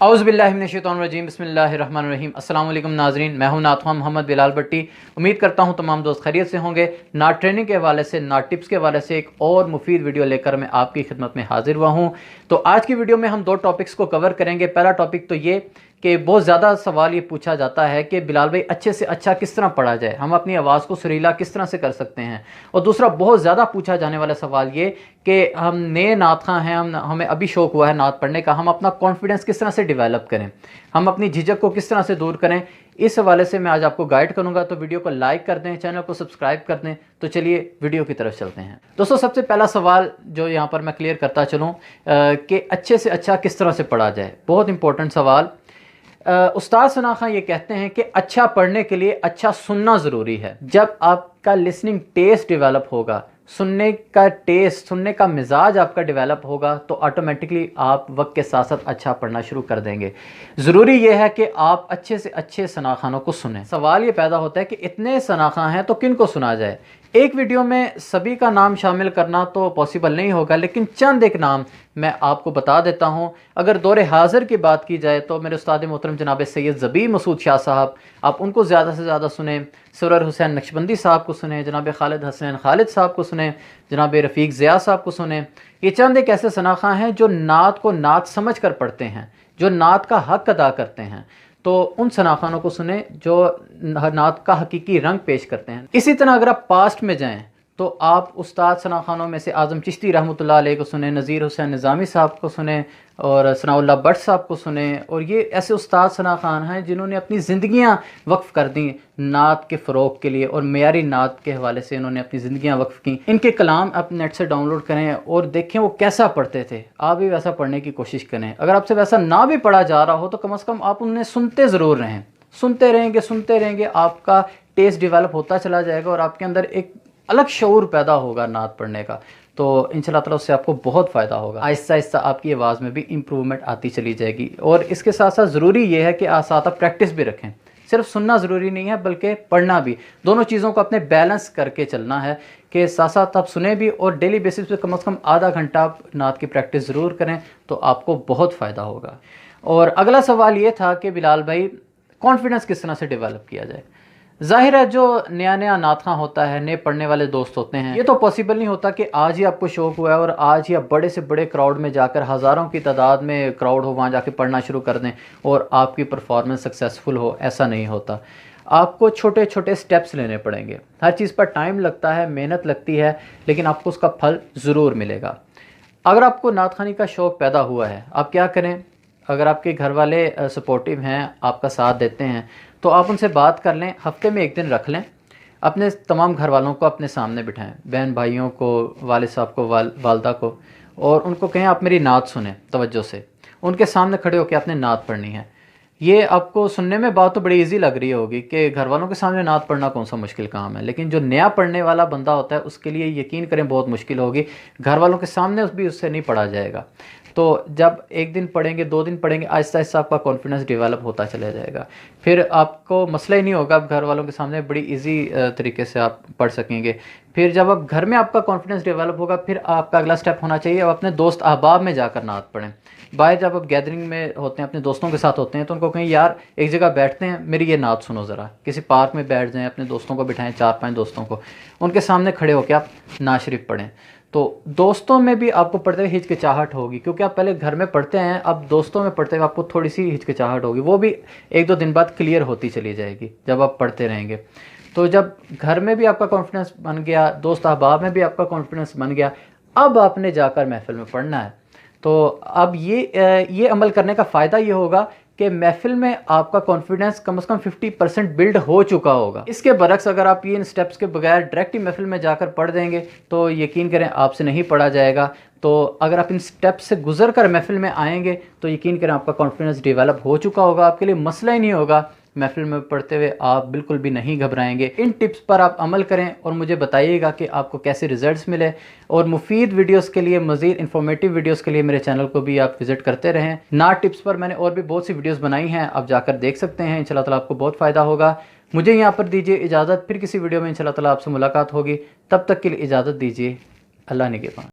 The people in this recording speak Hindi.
औज़ु बिल्लाहि मिनश शैतानिर रजीम बिस्मिल्लाहिर रहमानिर रहीम। अस्सलाम वालेकुम नाज़रीन, मैं हूं नात मोहम्मद बिलाल भट्टी। उम्मीद करता हूं तमाम दोस्त खैरियत से होंगे। नात ट्रेनिंग के हवाले से, नात टिप्स के हवाले से एक और मुफीद वीडियो लेकर मैं आपकी खिदमत में हाजिर हुआ हूं। तो आज की वीडियो में हम दो टॉपिक्स को कवर करेंगे। पहला टॉपिक तो ये कि बहुत ज़्यादा सवाल ये पूछा जाता है कि बिलाल भाई अच्छे से अच्छा किस तरह पढ़ा जाए, हम अपनी आवाज़ को सुरीला किस तरह से कर सकते हैं। और दूसरा बहुत ज़्यादा पूछा जाने वाला सवाल ये कि हम नए नात खां हैं, हमें अभी शौक़ हुआ है नात पढ़ने का, हम अपना कॉन्फिडेंस किस तरह से डेवलप करें, हम अपनी झिझक को किस तरह से दूर करें। इस हवाले से मैं आज आपको गाइड करूंगा। तो वीडियो को लाइक कर दें, चैनल को सब्सक्राइब कर दें। तो चलिए वीडियो की तरफ चलते हैं। दोस्तों, सबसे पहला सवाल जो यहाँ पर मैं क्लियर करता चलूँ कि अच्छे से अच्छा किस तरह से पढ़ा जाए, बहुत इंपॉर्टेंट सवाल। उस्ताद सना खां ये कहते हैं कि अच्छा पढ़ने के लिए अच्छा सुनना ज़रूरी है। जब आपका लिसनिंग टेस्ट डेवलप होगा, सुनने का टेस्ट, सुनने का मिजाज आपका डेवलप होगा, तो ऑटोमेटिकली आप वक्त के साथ साथ अच्छा पढ़ना शुरू कर देंगे। ज़रूरी यह है कि आप अच्छे से अच्छे सना खानों को सुनें। सवाल ये पैदा होता है कि इतने सना खां हैं तो किन को सुना जाए। एक वीडियो में सभी का नाम शामिल करना तो पॉसिबल नहीं होगा, लेकिन चंद एक नाम मैं आपको बता देता हूं। अगर दौरे हाजिर की बात की जाए तो मेरे उस्ताद मोहतरम जनाब सैयद ज़बी मसूद शाह साहब, आप उनको ज़्यादा से ज़्यादा सुने। सुरर हुसैन नक्शबंदी साहब को सुने, जनाब खालिद हसन खालिद साहब को सुने, जनाब रफ़ीक ज़िया साहब को सुने। ये चंद एक ऐसे सना खां हैं जो नात को नात समझ कर पढ़ते हैं, जो नात का हक़ अदा करते हैं। तो उन सना खानों को सुने जो नात का हकीकी रंग पेश करते हैं। इसी तरह अगर आप पास्ट में जाएं तो आप उस्ताद सना खानों में से आज़म चिश्ती रहमतुल्लाह अलैह को सुने, नज़ीर हुसैन निज़ामी साहब को सुने और सनाउल्लाह भट्ट साहब को सुने। और ये ऐसे उस्ताद सना खान हैं जिन्होंने अपनी ज़िंदगियां वक्फ़ कर दी नात के फ़रोग़ के लिए, और मेयारी नात के हवाले से इन्होंने अपनी ज़िंदगियां वक्फ़ की। इनके कलाम आप नेट से डाउनलोड करें और देखें वो कैसा पढ़ते थे। आप भी वैसा पढ़ने की कोशिश करें। अगर आपसे वैसा ना भी पढ़ा जा रहा हो तो कम से कम आप उन्हें सुनते ज़रूर रहें। सुनते रहेंगे, आपका टेस्ट डेवलप होता चला जाएगा और आपके अंदर एक अलग शऊर पैदा होगा नात पढ़ने का। तो इंशाल्लाह ताला उससे आपको बहुत फ़ायदा होगा। आहिस्ता आहिस्ता आपकी आवाज़ में भी इम्प्रूवमेंट आती चली जाएगी। और इसके साथ साथ ज़रूरी ये है कि साथ आप प्रैक्टिस भी रखें। सिर्फ सुनना ज़रूरी नहीं है बल्कि पढ़ना भी। दोनों चीज़ों को अपने बैलेंस करके चलना है कि साथ साथ आप सुने भी और डेली बेसिस पे कम से कम आधा घंटा आप नात की प्रैक्टिस ज़रूर करें, तो आपको बहुत फ़ायदा होगा। और अगला सवाल ये था कि बिलाल भाई कॉन्फिडेंस किस तरह से डेवलप किया जाए। ज़ाहिर है जो नया नया नात खां होता है, नए पढ़ने वाले दोस्त होते हैं, ये तो पॉसिबल नहीं होता कि आज ही आपको शौक़ हुआ है और आज ही आप बड़े से बड़े क्राउड में जाकर, हज़ारों की तादाद में क्राउड हो, वहाँ जाके पढ़ना शुरू कर दें और आपकी परफॉर्मेंस सक्सेसफुल हो। ऐसा नहीं होता। आपको छोटे छोटे स्टेप्स लेने पड़ेंगे। हर चीज़ पर टाइम लगता है, मेहनत लगती है, लेकिन आपको उसका फल ज़रूर मिलेगा। अगर आपको नात खानी का शौक़ पैदा हुआ है, आप क्या करें। अगर आपके घर वाले सपोर्टिव हैं, आपका साथ देते हैं, तो आप उनसे बात कर लें। हफ्ते में एक दिन रख लें, अपने तमाम घर वालों को अपने सामने बिठाएं, बहन भाइयों को, वालिद साहब को, वालदा को, और उनको कहें आप मेरी नात सुनें तवज्जो से। उनके सामने खड़े होकर आपने नात पढ़नी है। ये आपको सुनने में बात तो बड़ी इजी लग रही होगी कि घर वालों के सामने नात पढ़ना कौन सा मुश्किल काम है, लेकिन जो नया पढ़ने वाला बंदा होता है उसके लिए यकीन करें बहुत मुश्किल होगी। घर वालों के सामने भी उससे नहीं पढ़ा जाएगा। तो जब एक दिन पढ़ेंगे, 2 दिन पढ़ेंगे, आहिस्ता आहिस्ता आपका कॉन्फिडेंस डेवलप होता चला जाएगा। फिर आपको मसला ही नहीं होगा, आप घर वालों के सामने बड़ी इजी तरीके से आप पढ़ सकेंगे। फिर जब आप घर में आपका कॉन्फिडेंस डेवलप होगा, फिर आपका अगला स्टेप होना चाहिए आप अपने दोस्त अहबाब में जाकर नात पढ़ें। बाहर जब आप गैदरिंग में होते हैं, अपने दोस्तों के साथ होते हैं, तो उनको कहें यार एक जगह बैठते हैं, मेरी ये नात सुनो ज़रा। किसी पार्क में बैठ जाएँ, अपने दोस्तों को बिठाएं, 4-5 दोस्तों को, उनके सामने खड़े होकर आप नात शरीफ पढ़ें। तो दोस्तों में भी आपको पढ़ते हुए हिचकिचाहट होगी, क्योंकि आप पहले घर में पढ़ते हैं, अब दोस्तों में पढ़ते हुए आपको थोड़ी सी हिचकिचाहट होगी। वो भी 1-2 दिन बाद क्लियर होती चली जाएगी जब आप पढ़ते रहेंगे। तो जब घर में भी आपका कॉन्फिडेंस बन गया, दोस्त अहबाब में भी आपका कॉन्फिडेंस बन गया, अब आपने जाकर महफिल में पढ़ना है। तो अब ये अमल करने का फ़ायदा ये होगा कि महफिल में आपका कॉन्फिडेंस कम से कम 50% बिल्ड हो चुका होगा। इसके बरक्स अगर आप ये इन स्टेप्स के बगैर डायरेक्ट ही महफिल में जाकर पढ़ देंगे तो यकीन करें आपसे नहीं पढ़ा जाएगा। तो अगर आप इन स्टेप्स से गुजर कर महफिल में आएंगे तो यकीन करें आपका कॉन्फिडेंस डेवलप हो चुका होगा। आपके लिए मसला ही नहीं होगा, महफिल में पढ़ते हुए आप बिल्कुल भी नहीं घबराएंगे। इन टिप्स पर आप अमल करें और मुझे बताइएगा कि आपको कैसे रिजल्ट्स मिले। और मुफीद वीडियोस के लिए, मज़ीद इन्फॉर्मेटिव वीडियोस के लिए मेरे चैनल को भी आप विज़िट करते रहें। नात टिप्स पर मैंने और भी बहुत सी वीडियोस बनाई हैं, आप जाकर देख सकते हैं। इंशाल्लाह ताला आपको बहुत फ़ायदा होगा। मुझे यहाँ पर दीजिए इजाज़त, फिर किसी वीडियो में इंशाल्लाह ताला आपसे मुलाकात होगी। तब तक के लिए इजाज़त दीजिए। अल्लाह निगहबान।